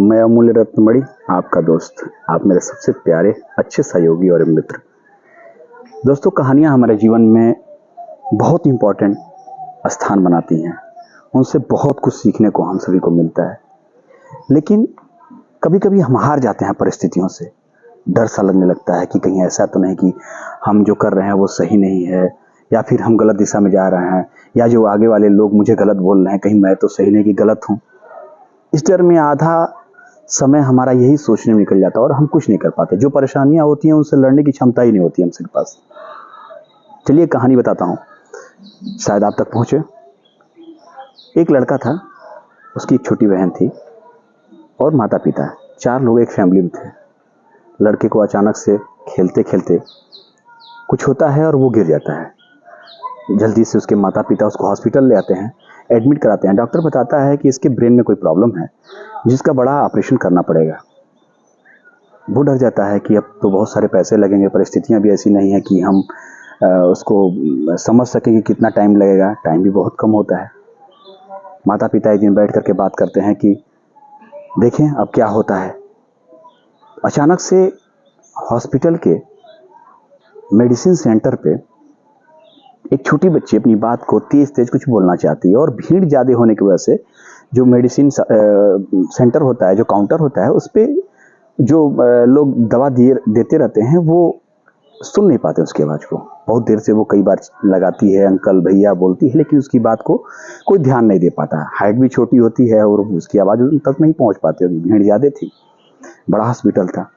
मैं अमूल्य रत्नमणि, आपका दोस्त, आप मेरे सबसे प्यारे अच्छे सहयोगी और मित्र। दोस्तों, कहानियाँ हमारे जीवन में बहुत इम्पोर्टेंट स्थान बनाती हैं। उनसे बहुत कुछ सीखने को हम सभी को मिलता है। लेकिन कभी कभी हम हार जाते हैं परिस्थितियों से। डर सा लगने लगता है कि कहीं ऐसा तो नहीं कि हम जो कर रहे हैं वो सही नहीं है, या फिर हम गलत दिशा में जा रहे हैं, या जो आगे वाले लोग मुझे गलत बोल रहे हैं कहीं मैं तो सही नहीं कि गलत हूँ। इस डर में आधा समय हमारा यही सोचने में निकल जाता है और हम कुछ नहीं कर पाते। जो परेशानियां होती हैं उनसे लड़ने की क्षमता ही नहीं होती हमसे पास। चलिए कहानी बताता हूँ, शायद आप तक पहुँचे। एक लड़का था, उसकी एक छोटी बहन थी और माता पिता। 4 लोग एक फैमिली में थे। लड़के को अचानक से खेलते खेलते कुछ होता है और वो गिर जाता है। जल्दी से उसके माता पिता उसको हॉस्पिटल ले आते हैं, एडमिट कराते हैं। डॉक्टर बताता है कि इसके ब्रेन में कोई प्रॉब्लम है जिसका बड़ा ऑपरेशन करना पड़ेगा। वो डर जाता है कि अब तो बहुत सारे पैसे लगेंगे, परिस्थितियां भी ऐसी नहीं है कि हम उसको समझ सकें कि कितना टाइम लगेगा। टाइम भी बहुत कम होता है। माता पिता एक दिन बैठ करके बात करते हैं कि देखें अब क्या होता है। अचानक से हॉस्पिटल के मेडिसिन सेंटर पे एक छोटी बच्ची अपनी बात को तेज तेज कुछ बोलना चाहती है, और भीड़ ज़्यादा होने की वजह से जो मेडिसिन सेंटर होता है, जो काउंटर होता है, उस पर जो लोग दवा देते रहते हैं वो सुन नहीं पाते उसकी आवाज़ को। बहुत देर से वो कई बार लगाती है, अंकल भैया बोलती है, लेकिन उसकी बात को कोई ध्यान नहीं दे पाता। हाइट भी छोटी होती है और उसकी आवाज़ उन तक नहीं पहुंच पाती होगी, भीड़ ज़्यादा थी, बड़ा हॉस्पिटल था।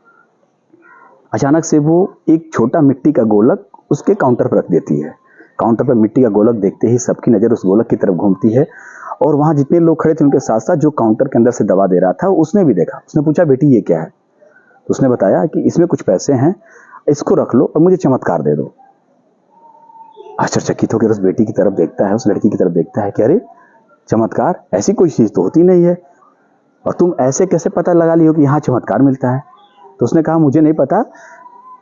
अचानक से वो एक छोटा मिट्टी का गोलक उसके काउंटर पर रख देती है। काउंटर पर मिट्टी का गोलक देखते ही सबकी नज़र उस गोलक की तरफ घूमती है, और वहाँ जितने लोग खड़े थे उनके साथ साथ जो काउंटर के अंदर से दवा दे रहा था उसने भी देखा। उसने पूछा, बेटी ये क्या है? तो उसने बताया कि इसमें कुछ पैसे हैं, इसको रख लो और मुझे चमत्कार दे दो। आश्चर्यचकित होकर उस बेटी की तरफ देखता है, उस लड़की की तरफ देखता है कि अरे चमत्कार, ऐसी कोई चीज़ तो होती नहीं है, और तुम ऐसे कैसे पता लगा ली हो कि यहाँ चमत्कार मिलता है? तो उसने कहा, मुझे नहीं पता,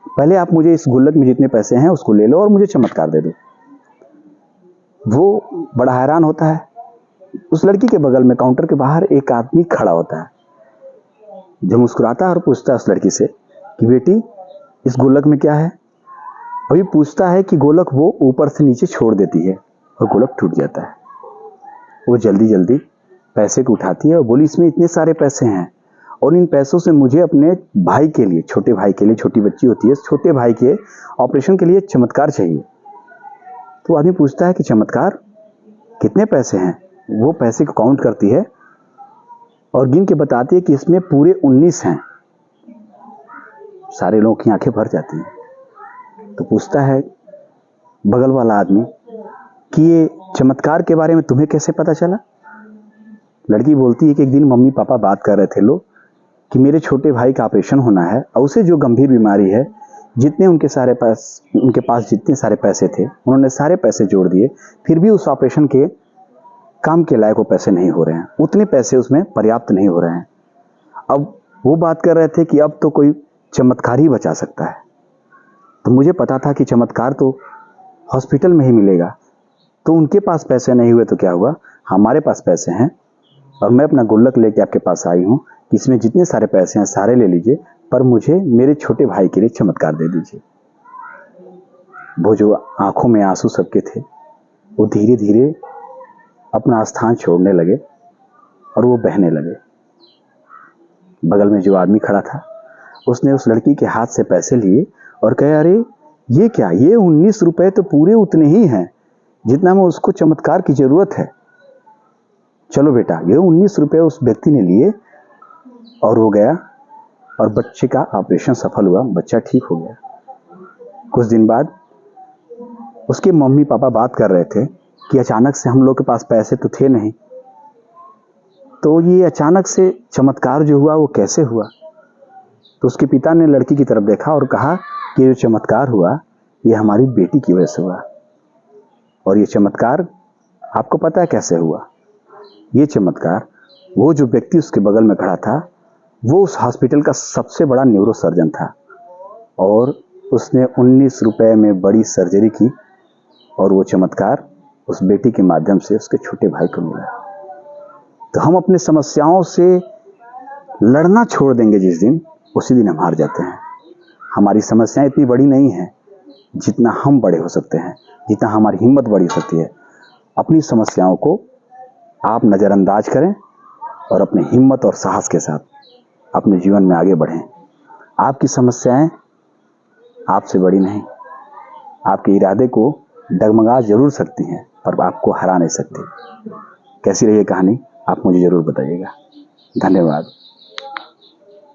पहले आप मुझे इस गुल्लक में जितने पैसे हैं उसको ले लो और मुझे चमत्कार दे दो। वो बड़ा हैरान होता है। उस लड़की के बगल में काउंटर के बाहर एक आदमी खड़ा होता है, जो मुस्कुराता है और पूछता है उस लड़की से कि बेटी इस गोलक में क्या है? अभी पूछता है कि गोलक वो ऊपर से नीचे छोड़ देती है और गोलक टूट जाता है। वो जल्दी जल्दी पैसे को उठाती है और बोली, इसमें इतने सारे पैसे हैं और इन पैसों से मुझे अपने भाई के लिए, छोटे भाई के लिए, छोटी बच्ची होती है, छोटे भाई के ऑपरेशन के लिए चमत्कार चाहिए। तो आदमी पूछता है कि चमत्कार, कितने पैसे हैं? वो पैसे को काउंट करती है और गिन के बताती है कि इसमें पूरे 19 हैं। सारे लोगों की आंखें भर जाती हैं। तो पूछता है बगल वाला आदमी कि ये चमत्कार के बारे में तुम्हें कैसे पता चला? लड़की बोलती है कि एक दिन मम्मी पापा बात कर रहे थे लोग कि मेरे छोटे भाई का ऑपरेशन होना है और उसे जो गंभीर बीमारी है, जितने उनके पास जितने सारे पैसे थे उन्होंने सारे पैसे जोड़ दिए, फिर भी उस ऑपरेशन के काम के लायक वो पैसे नहीं हो रहे हैं, उतने पैसे उसमें पर्याप्त नहीं हो रहे हैं। अब वो बात कर रहे थे कि अब तो कोई चमत्कार ही बचा सकता है। तो मुझे पता था कि चमत्कार तो हॉस्पिटल में ही मिलेगा। तो उनके पास पैसे नहीं हुए तो क्या हुआ, हमारे पास पैसे हैं और मैं अपना गुल्लक लेके आपके पास आई हूँ कि इसमें जितने सारे पैसे हैं सारे ले लीजिए, पर मुझे मेरे छोटे भाई के लिए चमत्कार दे दीजिए। वो जो आंखों में आंसू सबके थे वो धीरे धीरे अपना स्थान छोड़ने लगे और वो बहने लगे। बगल में जो आदमी खड़ा था उसने उस लड़की के हाथ से पैसे लिए और कहे, अरे ये क्या, ये 19 रुपए तो पूरे उतने ही हैं जितना में उसको चमत्कार की जरूरत है। चलो बेटा, ये 19 रुपए उस व्यक्ति ने लिए और हो गया, और बच्चे का ऑपरेशन सफल हुआ, बच्चा ठीक हो गया। कुछ दिन बाद उसके मम्मी पापा बात कर रहे थे कि अचानक से हम लोग के पास पैसे तो थे नहीं, तो ये अचानक से चमत्कार जो हुआ वो कैसे हुआ? तो उसके पिता ने लड़की की तरफ देखा और कहा कि ये जो चमत्कार हुआ ये हमारी बेटी की वजह से हुआ। और ये चमत्कार आपको पता है कैसे हुआ? ये चमत्कार, वो जो व्यक्ति उसके बगल में खड़ा था वो उस हॉस्पिटल का सबसे बड़ा न्यूरो सर्जन था, और उसने 19 रुपए में बड़ी सर्जरी की, और वो चमत्कार उस बेटी के माध्यम से उसके छोटे भाई को मिला। तो हम अपने समस्याओं से लड़ना छोड़ देंगे जिस दिन, उसी दिन हम हार जाते हैं। हमारी समस्याएं इतनी बड़ी नहीं हैं जितना हम बड़े हो सकते हैं, जितना हमारी हिम्मत बड़ी हो सकती है। अपनी समस्याओं को आप नज़रअंदाज करें और अपनी हिम्मत और साहस के साथ अपने जीवन में आगे बढ़ें। आपकी समस्याएं आपसे बड़ी नहीं, आपके इरादे को डगमगा जरूर सकती हैं पर आपको हरा नहीं सकती। कैसी रही ये कहानी आप मुझे जरूर बताइएगा। धन्यवाद।